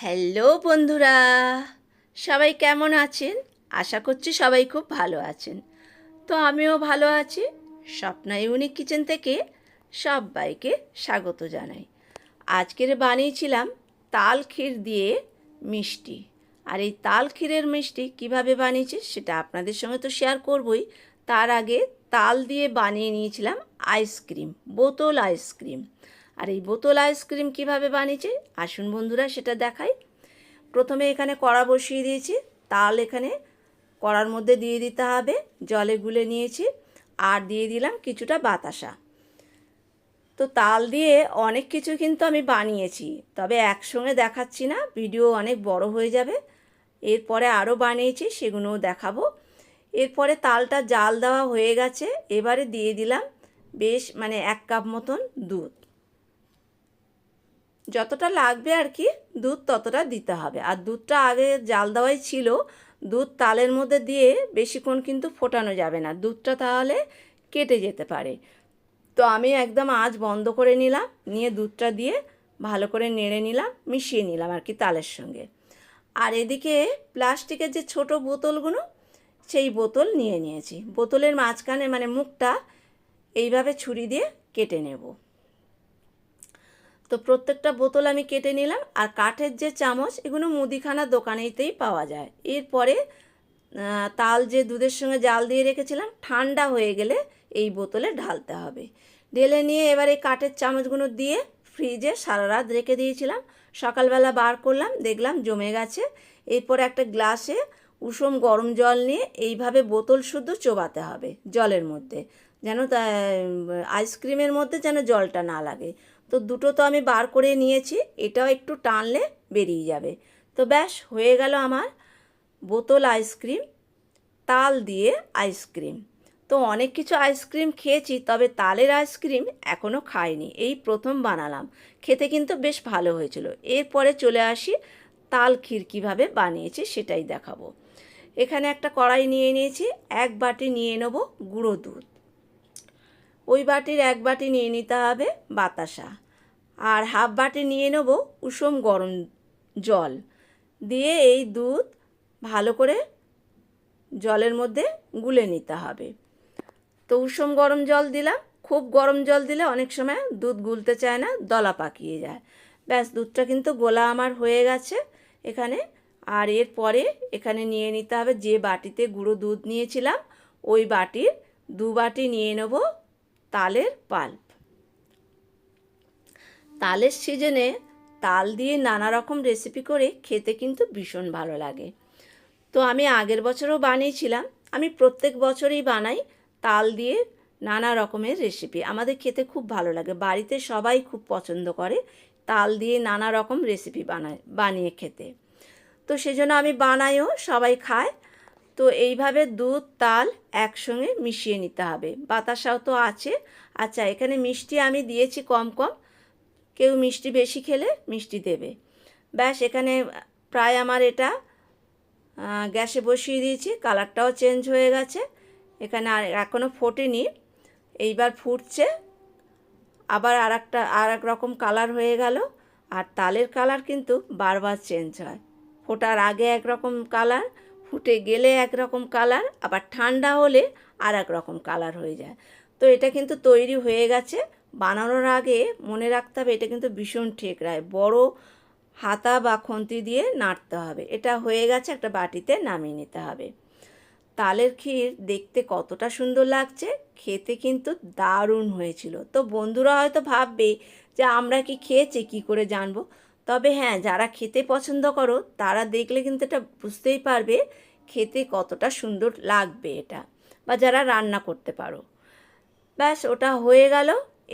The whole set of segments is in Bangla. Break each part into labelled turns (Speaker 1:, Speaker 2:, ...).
Speaker 1: হ্যালো বন্ধুরা, সবাই কেমন আছেন? আশা করছি সবাই খুব ভালো আছেন। তো আমিও ভালো আছি। স্বপ্না ইউনিক কিচেন থেকে সবাইকে স্বাগত জানাই। আজকের বানিয়েছিলাম তাল ক্ষীর দিয়ে মিষ্টি। আর এই তাল ক্ষীরের মিষ্টি কিভাবে বানিয়েছি সেটা আপনাদের সঙ্গে তো শেয়ার করবই। তার আগে তাল দিয়ে বানিয়ে নিয়েছিলাম আইসক্রিম, বোতল আইসক্রিম। আর এই বোতল আইসক্রিম কিভাবে বানিয়েছি আসুন বন্ধুরা সেটা দেখাই। প্রথমে এখানে কড়া বসিয়ে দিয়েছি। তাল এখানে কড়ার মধ্যে দিয়ে দিতে হবে, জলে গুলে নিয়েছি। আর দিয়ে দিলাম কিছুটা বাতাসা। তো তাল দিয়ে অনেক কিছু কিন্তু আমি বানিয়েছি, তবে একসঙ্গে দেখাচ্ছি না, ভিডিও অনেক বড় হয়ে যাবে। এরপরে আরও বানিয়েছি, সেগুলোও দেখাবো। এরপরে তালটা জাল দেওয়া হয়ে গেছে। এবারে দিয়ে দিলাম বেশ 1 কাপ মতন দুধ। যতটা লাগবে আর কি দুধ ততটা দিতে হবে। আর দুধটা আগে জাল দেওয়াই ছিল। দুধ তালের মধ্যে দিয়ে বেশিক্ষণ কিন্তু ফোটানো যাবে না, দুধটা তাহলে কেটে যেতে পারে। তো আমি একদম আঁচ বন্ধ করে নিলাম, নিয়ে দুধটা দিয়ে ভালো করে নেড়ে নিলাম, মিশিয়ে নিলাম আর কি তালের সঙ্গে। আর এদিকে প্লাস্টিকের যে ছোট বোতলগুলো, সেই বোতল নিয়ে নিয়েছি। বোতলের মাঝখানে মুখটা এইভাবে ছুরি দিয়ে কেটে নেব। তো প্রত্যেকটা বোতল আমি কেটে নিলাম। আর কাঠের যে চামচ, এগুলো মুদিখানা দোকানেতেই পাওয়া যায়। এরপরে তাল যে দুধের সঙ্গে জাল দিয়ে রেখেছিলাম, ঠান্ডা হয়ে গেলে এই বোতলে ঢালতে হবে। ঢেলে নিয়ে এবার এই কাঠের চামচগুলো দিয়ে ফ্রিজে সারা রাত রেখে দিয়েছিলাম। সকালবেলা বার করলাম, দেখলাম জমে গেছে। এরপরে একটা গ্লাসে উষুম গরম জল নিয়ে এইভাবে বোতল শুদ্ধ চোবাতে হবে জলের মধ্যে, যেন আইসক্রিমের মধ্যে যেন জলটা না লাগে। তো দুটো তো আমি বার করে নিয়েছি, এটাও একটু টানলে বেরিয়ে যাবে। তো ব্যাস হয়ে গেল আমার বোতল আইসক্রিম, তাল দিয়ে আইসক্রিম। তো অনেক কিছু আইসক্রিম খেয়েছি, তবে তালের আইসক্রিম এখনও খাইনি, এই প্রথম বানালাম। খেতে কিন্তু বেশ ভালো হয়েছিল। এরপরে চলে আসি তাল ক্ষীর কীভাবে বানিয়েছি সেটাই দেখাবো। এখানে একটা কড়াই নিয়ে নিয়েছি, 1 বাটি নিয়ে নেব গুঁড়ো দুধ। ওই বাটির 1 বাটি নিয়ে নিতে হবে বাতাসা। আর হাফ বাটি নিয়ে নেব উষুম গরম জল। দিয়ে এই দুধ ভালো করে জলের মধ্যে গুলে নিতে হবে। তো উষুম গরম জল দিলাম। খুব গরম জল দিলে অনেক সময় দুধ গুলতে চায় না, দলা পাকিয়ে যায়। ব্যাস দুধটা কিন্তু গোলা আমার হয়ে গেছে এখানে। আর এরপরে এখানে নিয়ে নিতে হবে, যে বাটিতে গুঁড়ো দুধ নিয়েছিলাম ওই বাটির 2 বাটি নিয়ে নেব তালের পাল্প। তালের সিজনে তাল দিয়ে নানা রকম রেসিপি করে খেতে কিন্তু ভীষণ ভালো লাগে। তো আমি আগের বছরও বানিয়েছিলাম, আমি প্রত্যেক বছরই বানাই তাল দিয়ে নানা রকমের রেসিপি। আমাদের খেতে খুব ভালো লাগে, বাড়িতে সবাই খুব পছন্দ করে তাল দিয়ে নানা রকম রেসিপি বানিয়ে খেতে। তো সেজন্য আমি বানাইও, সবাই খায়। তো এইভাবে দুধ তাল একসঙ্গে মিশিয়ে নিতে হবে। বাতাসাও তো আছে। আচ্ছা, এখানে মিষ্টি আমি দিয়েছি কম কম, কেউ মিষ্টি বেশি খেলে মিষ্টি দেবে। ব্যাস এখানে প্রায় আমার এটা গ্যাসে বসিয়ে দিয়েছি, কালারটাও চেঞ্জ হয়ে গেছে। এখানে আর এখনও ফোটেনি, এইবার ফুটছে। আবার আর এক রকম কালার হয়ে গেল। আর তালের কালার কিন্তু বারবার চেঞ্জ হয়। ফোটার আগে একরকম কালার, ফুটে গেলে একরকম কালার, আবার ঠান্ডা হলে আর এক রকম কালার হয়ে যায়। তো এটা কিন্তু তৈরি হয়ে গেছে। বানানোর আগে মনে রাখতে হবে এটা কিন্তু ভীষণ ঠেকরায়, বড় হাতা বা খুন্তি দিয়ে নাড়তে হবে। এটা হয়ে গেছে, একটা বাটিতে নামিয়ে নিতে হবে। তালের ক্ষীর দেখতে কতটা সুন্দর লাগছে, খেতে কিন্তু দারুণ হয়েছিল। তো বন্ধুরা হয়তো ভাববে যে আমরা কি খেয়েছি, কি করে জানবো। তবে হ্যাঁ, যারা খেতে পছন্দ করো তারা দেখলে কিন্তু এটা বুঝতেই পারবে খেতে কতটা সুন্দর লাগবে এটা, বা যারা রান্না করতে পারো। ব্যাস ওটা হয়ে গেল।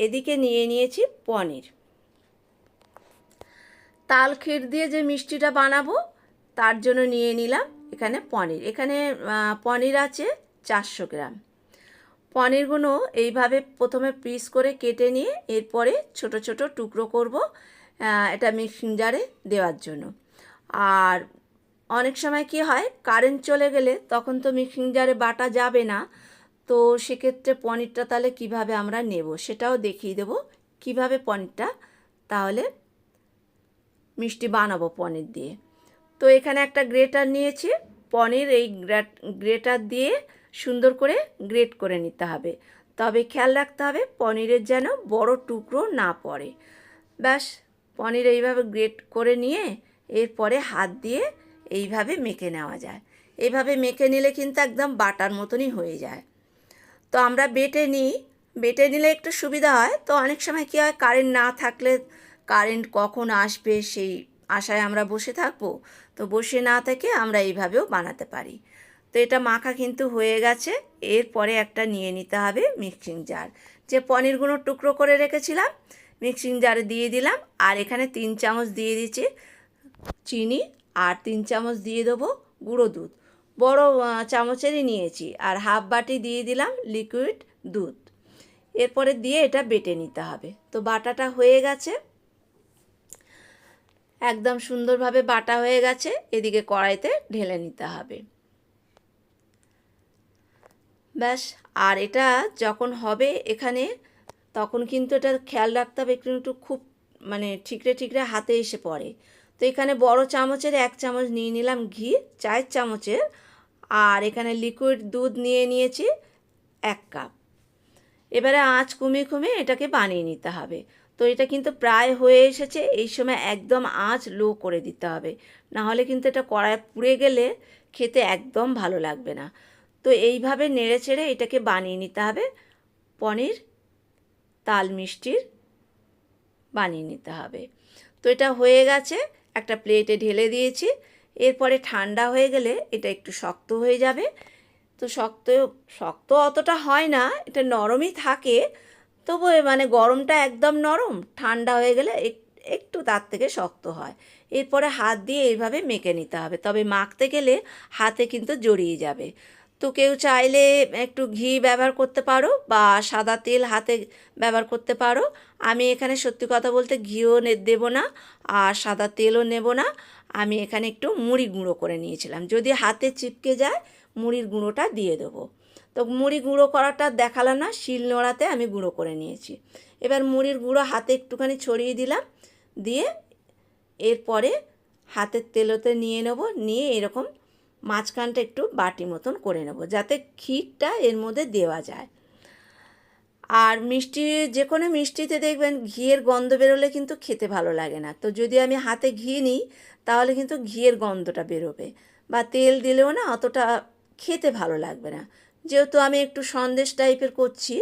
Speaker 1: এদিকে নিয়ে নিয়েছি পনির। তাল ক্ষীর দিয়ে যে মিষ্টিটা বানাবো তার জন্য নিয়ে নিলাম এখানে পনির। এখানে পনির আছে 400 গ্রাম। পনিরগুলো এইভাবে প্রথমে পিস করে কেটে নিয়ে এরপরে ছোট ছোট টুকরো করব, এটা মিক্সিং জারে দেওয়ার জন্য। আর অনেক সময় কি হয়, কারেন্ট চলে গেলে তখন তো মিক্সিং জারে বাটা যাবে না। তো সেক্ষেত্রে পনিরটা তাহলে কিভাবে আমরা নেব সেটাও দেখিয়ে দেবো, কিভাবে পনিরটা তাহলে মিষ্টি বানাবো পনির দিয়ে। তো এখানে একটা গ্রেটার নিয়েছি, পনির এই গ্রেটার দিয়ে সুন্দর করে গ্রেট করে নিতে হবে। তবে খেয়াল রাখতে হবে পনিরের যেন বড় টুকরো না পড়ে। ব্যাস, পনির এইভাবে গ্রেট করে নিয়ে এরপরে হাত দিয়ে এইভাবে মেখে নেওয়া যায়। এইভাবে মেখে নিলে কিন্তু একদম বাটার মতনই হয়ে যায়। তো আমরা বেটে নিই, বেটে নিলে একটু সুবিধা হয়। তো অনেক সময় কী হয়, কারেন্ট না থাকলে কারেন্ট কখন আসবে সেই আশায় আমরা বসে থাকবো। তো বসে না থেকে আমরা এইভাবেও বানাতে পারি। তো এটা মাখা কিন্তু হয়ে গেছে। এরপরে একটা নিয়ে নিতে হবে মিক্সিং জার। যে পনিরগুলো টুকরো করে রেখেছিলাম মিক্সিং জারে দিয়ে দিলাম। আর এখানে 3 চামচ দিয়ে দিচ্ছি চিনি, আর 3 চামচ দিয়ে দেবো গুঁড়ো দুধ। বড় চামচেরই নিয়েছি। আর হাফ বাটি দিয়ে দিলাম লিকুইড দুধ। এরপরে দিয়ে এটা বেটে নিতে হবে। তো বাটাটা হয়ে গেছে, একদম সুন্দরভাবে বাটা হয়ে গেছে। এদিকে কড়াইতে ঢেলে নিতে হবে। ব্যাস, আর এটা যখন হবে এখানে, তখন কিন্তু এটা খেয়াল রাখতে হবে একটু একটু খুব মানে ঠিকরে ঠিকরে হাতে এসে পড়ে। তো এখানে বড় চামচের 1 চামচ নিয়ে নিলাম ঘি, 4 চামচের। আর এখানে লিকুইড দুধ নিয়ে নিয়েছি 1 কাপ। এবারে আঁচ কমিয়ে কমিয়ে এটাকে বানিয়ে নিতে হবে। তো এটা কিন্তু প্রায় হয়ে এসেছে। এই সময় একদম আঁচ লো করে দিতে হবে, না হলে কিন্তু এটা কড়ায় পুড়ে গেলে খেতে একদম ভালো লাগবে না। তো এইভাবে নেড়ে চেড়ে এটাকে বানিয়ে নিতে হবে। পনির তাল মিষ্টির বানিয়ে নিতে হবে। তো এটা হয়ে গেছে, একটা প্লেটে ঢেলে দিয়েছি। এরপরে ঠান্ডা হয়ে গেলে এটা একটু শক্ত হয়ে যাবে। তো শক্ত শক্ত অতটা হয় না, এটা নরমই থাকে। তবু মানে গরমটা একদম নরম, ঠান্ডা হয়ে গেলে একটু তার থেকে শক্ত হয়। এরপরে হাত দিয়ে এইভাবে মেখে নিতে হবে। তবে মাখতে গেলে হাতে কিন্তু জড়িয়ে যাবে। তো কেউ চাইলে একটু ঘি ব্যবহার করতে পারো বা সাদা তেল হাতে ব্যবহার করতে পারো। আমি এখানে সত্যি কথা বলতে ঘিও দেবো না আর সাদা তেলও নেব না। আমি এখানে একটু মুড়ি গুঁড়ো করে নিয়েছিলাম, যদি হাতে চিপকে যায় মুড়ির গুঁড়োটা দিয়ে দেবো। তো মুড়ি গুঁড়ো করাটা দেখালাম না, শিল নোড়াতে আমি গুঁড়ো করে নিয়েছি। এবার মুড়ির গুঁড়ো হাতে একটুখানি ছড়িয়ে দিলাম, দিয়ে এরপরে হাতের তেলোতে নিয়ে নেব, নিয়ে এরকম মাঝখানটা একটু বাটি মতন করে নেব যাতে ক্ষীরটা এর মধ্যে দেওয়া যায়। আর মিষ্টি, যে কোনো মিষ্টিতে দেখবেন ঘিয়ের গন্ধ বেরোলে কিন্তু খেতে ভালো লাগে না। তো যদি আমি হাতে ঘি নিই তাহলে কিন্তু ঘিয়ের গন্ধটা বেরোবে, বা তেল দিলেও না অতটা খেতে ভালো লাগবে না। যেহেতু আমি একটু সন্দেশ টাইপের করছি,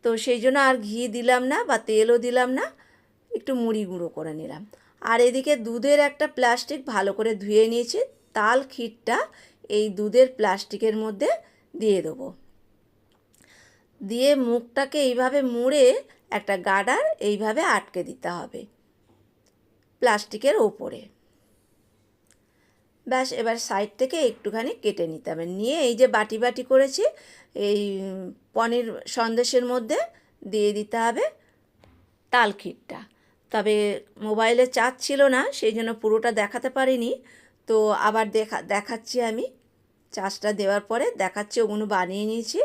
Speaker 1: তো সেই জন্য আর ঘি দিলাম না বা তেলও দিলাম না, একটু মুড়ি গুঁড়ো করে নিলাম। আর এদিকে দুধের একটা প্লাস্টিক ভালো করে ধুয়ে নিয়েছি। তাল ক্ষীরটা এই দুধের প্লাস্টিকের মধ্যে দিয়ে দেবো। দিয়ে মুখটাকে এইভাবে মুড়ে একটা গার্ডার এইভাবে আটকে দিতে হবে প্লাস্টিকের ওপরে। ব্যাস, এবার সাইড থেকে একটুখানি কেটে নিতে হবে। নিয়ে এই যে বাটি বাটি করেছি এই পনির সন্দেশের মধ্যে দিয়ে দিতে হবে তাল ক্ষীরটা। তবে মোবাইলে চার্জ ছিল না, সেই জন্য পুরোটা দেখাতে পারিনি। তো আবার দেখাচ্ছি আমি। চার্জটা দেওয়ার পরে দেখাচ্ছি, ওগুলো বানিয়ে নিয়েছি।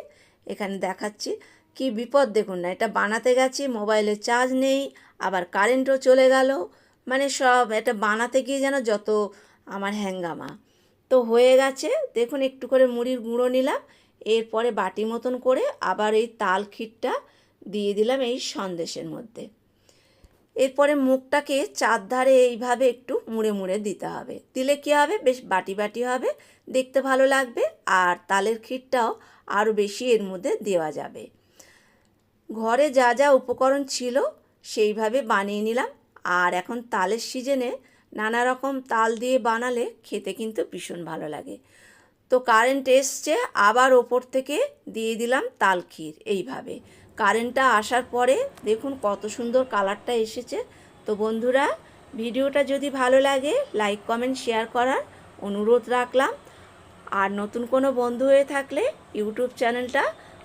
Speaker 1: এখানে দেখাচ্ছি। কি বিপদ দেখুন না, এটা বানাতে গেছি মোবাইলে চার্জ নেই, আবার কারেন্টও চলে গেল। মানে সব এটা বানাতে গিয়ে যেন যত আমার হ্যাঙ্গামা। তো হয়ে গেছে দেখুন, একটু করে মুড়ির গুঁড়ো নিলাম। এরপরে বাটি মতন করে আবার এই তাল ক্ষীরটা দিয়ে দিলাম এই সন্দেশের মধ্যে। এরপরে মুখটাকে চারধারে এইভাবে একটু মুড়ে মুড়ে দিতে হবে। দিলে কী হবে, বেশ বাটি বাটি হবে, দেখতে ভালো লাগবে। আর তালের ক্ষীরটাও আরও বেশি এর মধ্যে দেওয়া যাবে। ঘরে যা যা উপকরণ ছিল সেইভাবে বানিয়ে নিলাম। আর এখন তালের সিজনে নানা রকম তাল দিয়ে বানালে খেতে কিন্তু ভীষণ ভালো লাগে। তো কারেন্ট এসছে, আবার ওপর থেকে দিয়ে দিলাম তাল ক্ষীর। এইভাবে কারেন্টটা আসার পরে দেখুন কত সুন্দর কালারটা এসেছে। তো বন্ধুরা, ভিডিওটা যদি ভালো লাগে লাইক কমেন্ট শেয়ার করার অনুরোধ রাখলাম। আর নতুন কোনো বন্ধু হয়ে থাকলে ইউটিউব চ্যানেলটা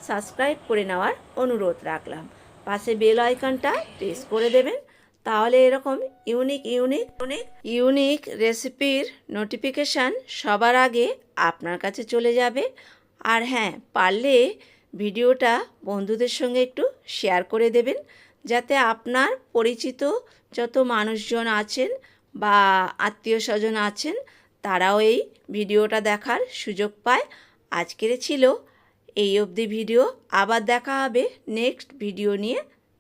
Speaker 1: সাবস্ক্রাইব করে নেওয়ার অনুরোধ রাখলাম। পাশে বেল আইকনটা প্রেস করে দেবেন, তাহলে এরকম ইউনিক রেসিপির নোটিফিকেশান সবার আগে আপনার কাছে চলে যাবে। আর হ্যাঁ, পারলে ভিডিওটা বন্ধুদের সঙ্গে একটু শেয়ার করে দেবেন, যাতে আপনার পরিচিত যত মানুষজন আছেন বা আত্মীয় স্বজন আছেন তারাও এই ভিডিওটা দেখার সুযোগ পায়। আজকের ছিল এই অবধি ভিডিও। আবার দেখা হবে নেক্সট ভিডিও নিয়ে।